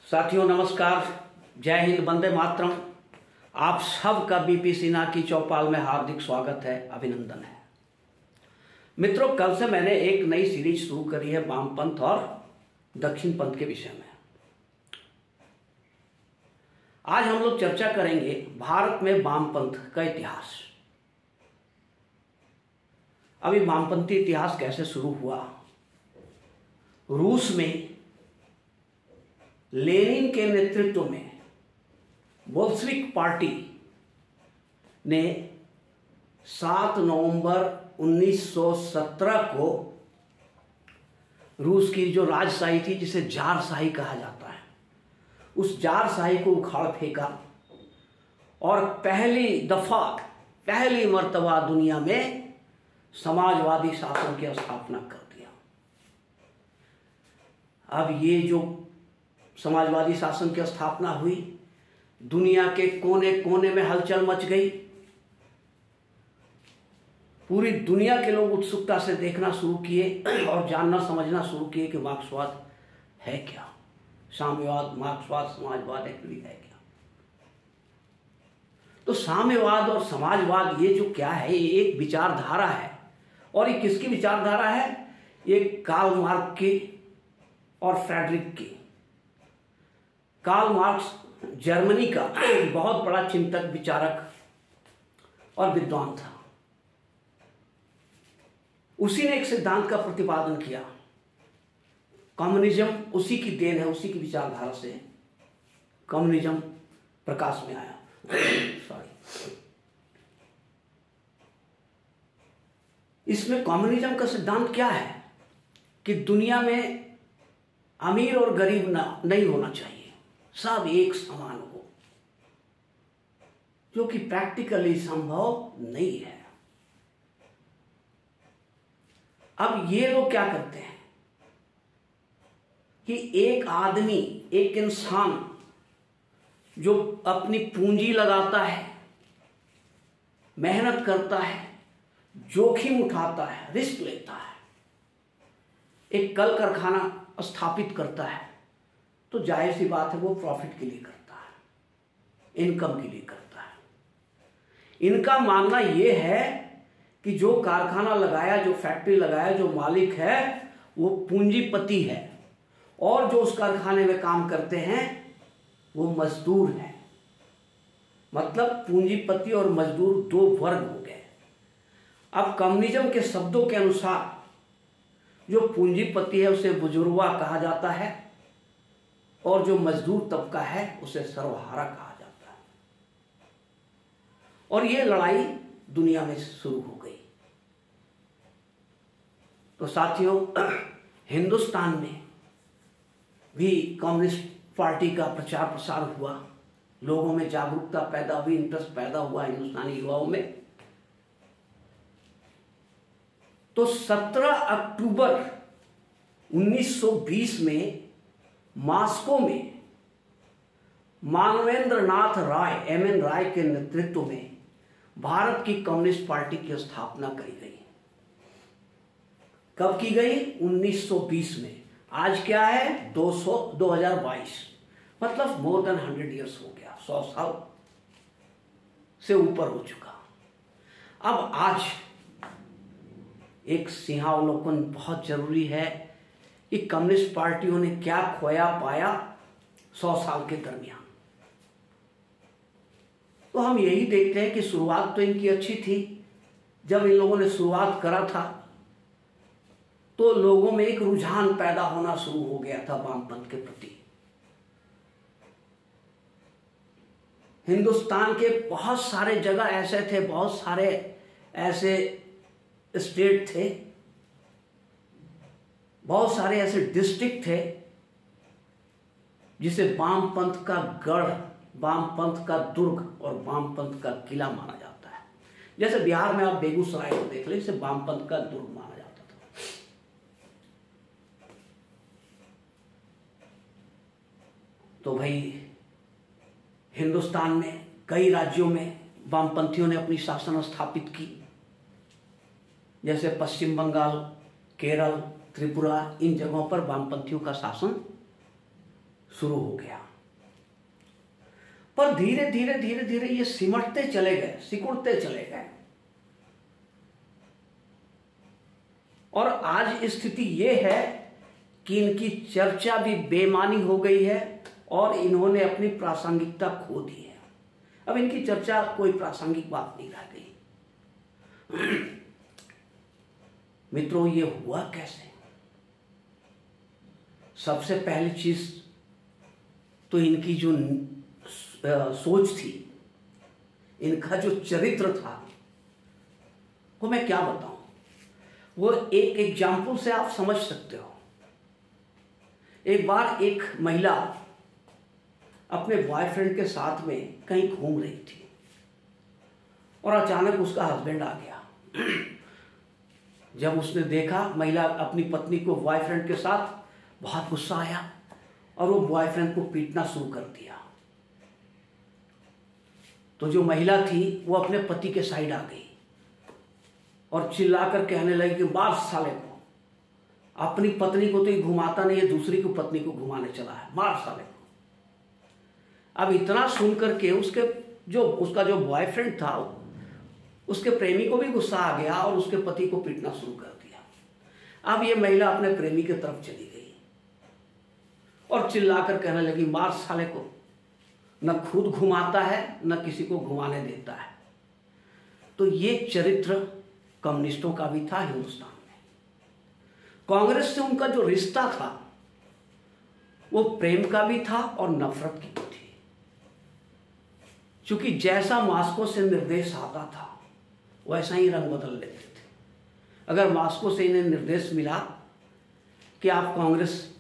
साथियों नमस्कार, जय हिंद, वंदे मातरम। आप सबका बीपी सिन्हा की चौपाल में हार्दिक स्वागत है, अभिनंदन है। मित्रों, कल से मैंने एक नई सीरीज शुरू करी है वामपंथ और दक्षिण पंथ के विषय में। आज हम लोग चर्चा करेंगे भारत में वामपंथ का इतिहास। अभी वामपंथी इतिहास कैसे शुरू हुआ। रूस में लेनिन के नेतृत्व में बोल्शेविक पार्टी ने 7 नवंबर 1917 को रूस की जो राजशाही थी, जिसे जारशाही कहा जाता है, उस जारशाही को उखाड़ फेंका और पहली मर्तबा दुनिया में समाजवादी शासन की स्थापना कर दिया। अब ये जो समाजवादी शासन की स्थापना हुई, दुनिया के कोने कोने में हलचल मच गई। पूरी दुनिया के लोग उत्सुकता से देखना शुरू किए और जानना समझना शुरू किए कि मार्क्सवाद है क्या, साम्यवाद, मार्क्सवाद, समाजवाद एक्चुअली है क्या। तो साम्यवाद और समाजवाद ये जो क्या है, ये एक विचारधारा है। और ये किसकी विचारधारा है? ये कार्ल मार्क्स की और फ्रेडरिक की। कार्ल मार्क्स जर्मनी का बहुत बड़ा चिंतक, विचारक और विद्वान था। उसी ने एक सिद्धांत का प्रतिपादन किया। कम्युनिज्म उसी की देन है, उसी की विचारधारा से कम्युनिज्म प्रकाश में आया। सॉरी, इसमें कम्युनिज्म का सिद्धांत क्या है कि दुनिया में अमीर और गरीब नहीं होना चाहिए, सब एक समान हो, जो कि प्रैक्टिकली संभव नहीं है। अब ये लोग क्या करते हैं कि एक आदमी, एक इंसान जो अपनी पूंजी लगाता है, मेहनत करता है, जोखिम उठाता है, रिस्क लेता है, एक कल कारखाना स्थापित करता है, तो जाहिर सी बात है वो प्रॉफिट के लिए करता है, इनकम के लिए करता है। इनका मानना ये है कि जो कारखाना लगाया, जो फैक्ट्री लगाया, जो मालिक है वो पूंजीपति है, और जो उस कारखाने में काम करते हैं वो मजदूर हैं। मतलब पूंजीपति और मजदूर दो वर्ग हो गए। अब कम्युनिज्म के शब्दों के अनुसार जो पूंजीपति है उसे बुजुर्गा कहा जाता है, और जो मजदूर तबका है उसे सर्वहारा कहा जाता है। और ये लड़ाई दुनिया में शुरू हो गई। तो साथियों, हिंदुस्तान में भी कम्युनिस्ट पार्टी का प्रचार प्रसार हुआ, लोगों में जागरूकता पैदा हुई, इंटरेस्ट पैदा हुआ हिंदुस्तानी युवाओं में। तो 17 अक्टूबर 1920 में मॉस्को में मानवेंद्र नाथ राय, MN राय के नेतृत्व में भारत की कम्युनिस्ट पार्टी की स्थापना करी गई। कब की गई? 1920 में। आज क्या है? 2022, मतलब मोर देन 100 ईयर्स हो गया, 100 साल से ऊपर हो चुका। अब आज एक सिंहावलोकन बहुत जरूरी है कि कम्युनिस्ट पार्टियों ने क्या खोया पाया 100 साल के दरमियान। तो हम यही देखते हैं कि शुरुआत तो इनकी अच्छी थी। जब इन लोगों ने शुरुआत करा था तो लोगों में एक रुझान पैदा होना शुरू हो गया था वामपंथ के प्रति। हिंदुस्तान के बहुत सारे जगह ऐसे थे, बहुत सारे ऐसे स्टेट थे, बहुत सारे ऐसे डिस्ट्रिक्ट थे जिसे वामपंथ का गढ़, वामपंथ का दुर्ग और वामपंथ का किला माना जाता है। जैसे बिहार में आप बेगूसराय को देख लें, इसे वामपंथ का दुर्ग माना जाता था। तो भाई हिंदुस्तान में कई राज्यों में वामपंथियों ने अपनी शासन स्थापित की, जैसे पश्चिम बंगाल, केरल, त्रिपुरा, इन जगहों पर वामपंथियों का शासन शुरू हो गया। पर धीरे धीरे धीरे धीरे ये सिमटते चले गए, सिकुड़ते चले गए, और आज स्थिति ये है कि इनकी चर्चा भी बेमानी हो गई है और इन्होंने अपनी प्रासंगिकता खो दी है। अब इनकी चर्चा कोई प्रासंगिक बात नहीं रह गई। मित्रों, ये हुआ कैसे? सबसे पहली चीज तो इनकी जो सोच थी, इनका जो चरित्र था, वो मैं क्या बताऊं। वो एक एग्जाम्पल से आप समझ सकते हो। एक बार एक महिला अपने बॉयफ्रेंड के साथ में कहीं घूम रही थी और अचानक उसका हस्बैंड आ गया। जब उसने देखा महिला अपनी पत्नी को बॉयफ्रेंड के साथ, बहुत गुस्सा आया और वो बॉयफ्रेंड को पीटना शुरू कर दिया। तो जो महिला थी वो अपने पति के साइड आ गई और चिल्लाकर कहने लगी कि मार साले को, अपनी पत्नी को तो ये घुमाता नहीं है, दूसरी को पत्नी को घुमाने चला है, मार साले को। अब इतना सुनकर के उसका जो बॉयफ्रेंड था, उसके प्रेमी को भी गुस्सा आ गया और उसके पति को पीटना शुरू कर दिया। अब ये महिला अपने प्रेमी की तरफ चली गई और चिल्लाकर कहने लगी, मार साले को, न खुद घुमाता है न किसी को घुमाने देता है। तो ये चरित्र कम्युनिस्टों का भी था हिंदुस्तान में। कांग्रेस से उनका जो रिश्ता था वो प्रेम का भी था और नफरत की भी थी। क्योंकि जैसा मास्को से निर्देश आता था वैसा ही रंग बदल लेते थे। अगर मास्को से इन्हें निर्देश मिला कि आप कांग्रेस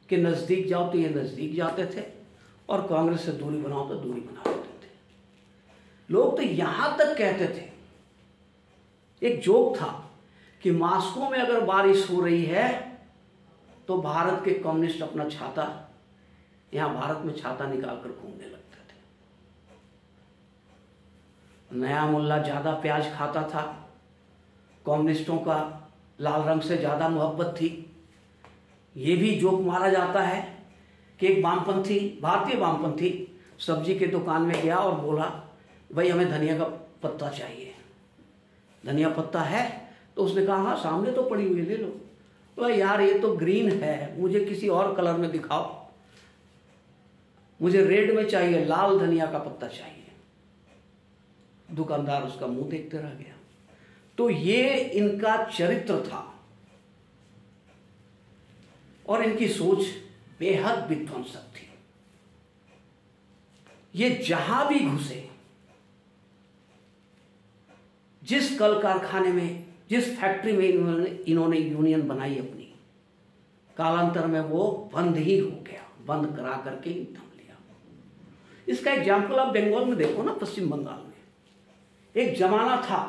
के नजदीक जाओ तो ये नजदीक जाते थे, और कांग्रेस से दूरी बनाओ तो दूरी बना लेते थे। लोग तो यहां तक कहते थे, एक जोक था कि मास्को में अगर बारिश हो रही है तो भारत के कम्युनिस्ट अपना छाता, यहां भारत में छाता निकालकर घूमने लगते थे। नया मुल्ला ज्यादा प्याज खाता था, कम्युनिस्टों का लाल रंग से ज्यादा मोहब्बत थी। ये भी जोक मारा जाता है कि एक वामपंथी, भारतीय वामपंथी सब्जी के दुकान में गया और बोला, भाई हमें धनिया का पत्ता चाहिए, धनिया पत्ता है? तो उसने कहा, हाँ सामने तो पड़ी हुई, ले लो। तो यार ये तो ग्रीन है, मुझे किसी और कलर में दिखाओ, मुझे रेड में चाहिए, लाल धनिया का पत्ता चाहिए। दुकानदार उसका मुंह देखते रह गया। तो ये इनका चरित्र था और इनकी सोच बेहद विध्वंसक थी। ये जहां भी घुसे, जिस कल कारखाने में, जिस फैक्ट्री में इन्होंने यूनियन बनाई अपनी, कालांतर में वो बंद ही हो गया, बंद करा करके ही थम लिया। इसका एग्जाम्पल आप बंगाल में देखो ना, पश्चिम बंगाल में एक जमाना था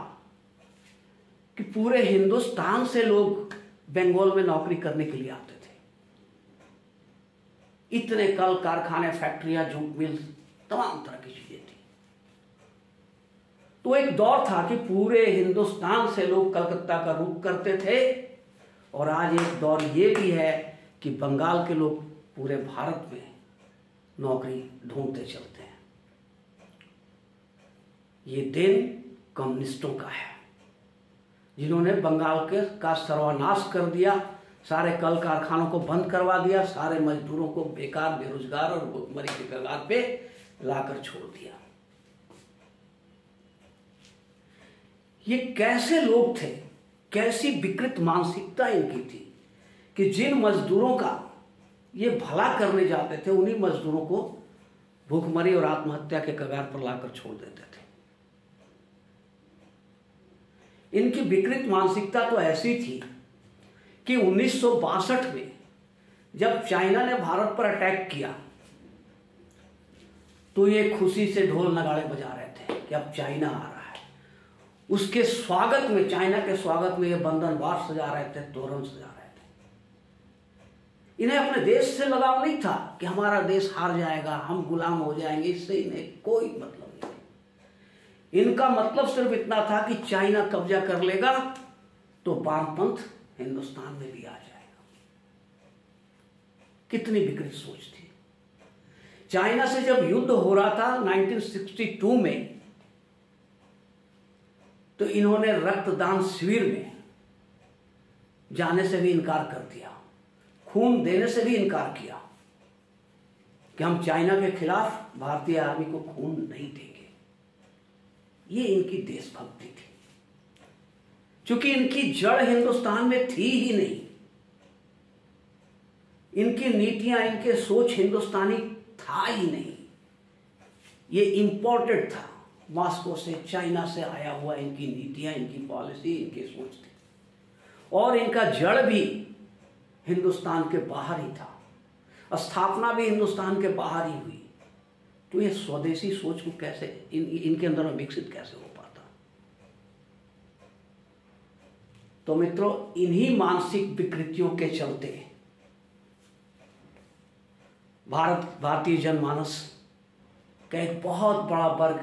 कि पूरे हिंदुस्तान से लोग बंगाल में नौकरी करने के लिए आते थे। इतने कल कारखाने, फैक्ट्रियां, जूट मिल, तमाम तरह की चीजें थी। तो एक दौर था कि पूरे हिंदुस्तान से लोग कलकत्ता का रुख करते थे, और आज एक दौर ये भी है कि बंगाल के लोग पूरे भारत में नौकरी ढूंढते चलते हैं। ये दिन कम्युनिस्टों का है, जिन्होंने बंगाल का सर्वनाश कर दिया, सारे कल कारखानों को बंद करवा दिया, सारे मजदूरों को बेकार, बेरोजगार और भुखमरी के कगार पे लाकर छोड़ दिया। ये कैसे लोग थे, कैसी विकृत मानसिकता इनकी थी कि जिन मजदूरों का ये भला करने जाते थे, उन्हीं मजदूरों को भूखमरी और आत्महत्या के कगार पर लाकर छोड़ देते थे। इनकी विकृत मानसिकता तो ऐसी थी कि 1962 में जब चाइना ने भारत पर अटैक किया तो ये खुशी से ढोल नगाड़े बजा रहे थे कि अब चाइना आ रहा है। उसके स्वागत में, चाइना के स्वागत में ये बंधन बार सजा रहे थे, तोरण सजा रहे थे। इन्हें अपने देश से लगाव नहीं था कि हमारा देश हार जाएगा, हम गुलाम हो जाएंगे, इससे इन्हें कोई मतलब नहीं। इनका मतलब सिर्फ इतना था कि चाइना कब्जा कर लेगा तो वामपंथ हिंदुस्तान में भी आ जाएगा। कितनी विकृत सोच थी। चाइना से जब युद्ध हो रहा था 1962 में, तो इन्होंने रक्तदान शिविर में जाने से भी इनकार कर दिया, खून देने से भी इनकार किया कि हम चाइना के खिलाफ भारतीय आर्मी को खून नहीं देंगे। ये इनकी देशभक्ति थी, क्योंकि इनकी जड़ हिंदुस्तान में थी ही नहीं। इनकी नीतियां, इनके सोच हिंदुस्तानी था ही नहीं, ये इंपोर्टेड था, मॉस्को से, चाइना से आया हुआ इनकी नीतियां, इनकी पॉलिसी, इनकी सोच थी। और इनका जड़ भी हिंदुस्तान के बाहर ही था, स्थापना भी हिंदुस्तान के बाहर ही हुई। तो ये स्वदेशी सोच को कैसे इनके अंदर विकसित कैसे हो पाता? तो मित्रों, इन्हीं मानसिक विकृतियों के चलते भारतीय जनमानस का एक बहुत बड़ा वर्ग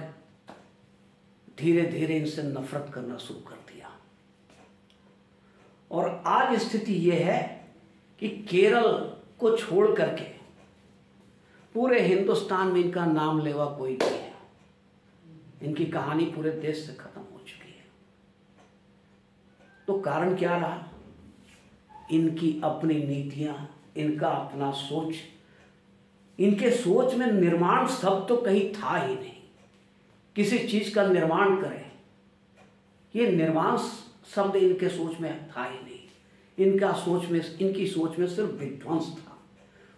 धीरे धीरे इनसे नफरत करना शुरू कर दिया। और आज स्थिति यह है कि केरल को छोड़ करके पूरे हिंदुस्तान में इनका नाम लेवा कोई नहीं है। इनकी कहानी पूरे देश से खत्म हो चुकी है। तो कारण क्या रहा? इनकी अपनी नीतियां, इनका अपना सोच। इनके सोच में निर्माण शब्द तो कहीं था ही नहीं। किसी चीज का निर्माण करें, ये निर्माण शब्द इनके सोच में था ही नहीं। इनकी सोच में सिर्फ विध्वंस था,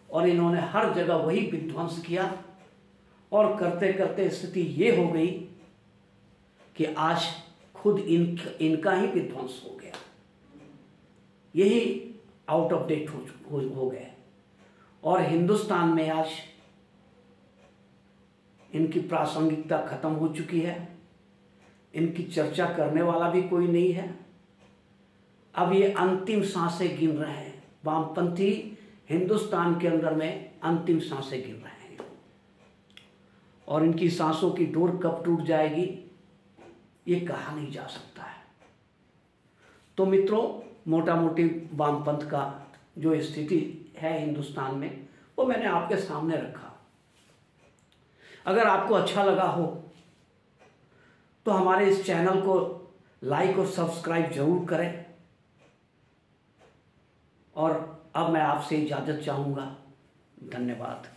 और इन्होंने हर जगह वही विध्वंस किया। और करते करते स्थिति ये हो गई कि आज खुद इनका ही विध्वंस हो गया। यही आउट ऑफ डेट हो गए। और हिंदुस्तान में आज इनकी प्रासंगिकता खत्म हो चुकी है। इनकी चर्चा करने वाला भी कोई नहीं है। अब ये अंतिम सांसें गिन रहे हैं। वामपंथी हिंदुस्तान के अंदर में अंतिम सांसें गिन रहे हैं, और इनकी सांसों की डोर कब टूट जाएगी ये कहा नहीं जा सकता है। तो मित्रों, मोटा मोटी वामपंथ का जो स्थिति है हिंदुस्तान में, वो मैंने आपके सामने रखा। अगर आपको अच्छा लगा हो तो हमारे इस चैनल को लाइक और सब्सक्राइब जरूर करें। और अब मैं आपसे इजाजत चाहूँगा। धन्यवाद।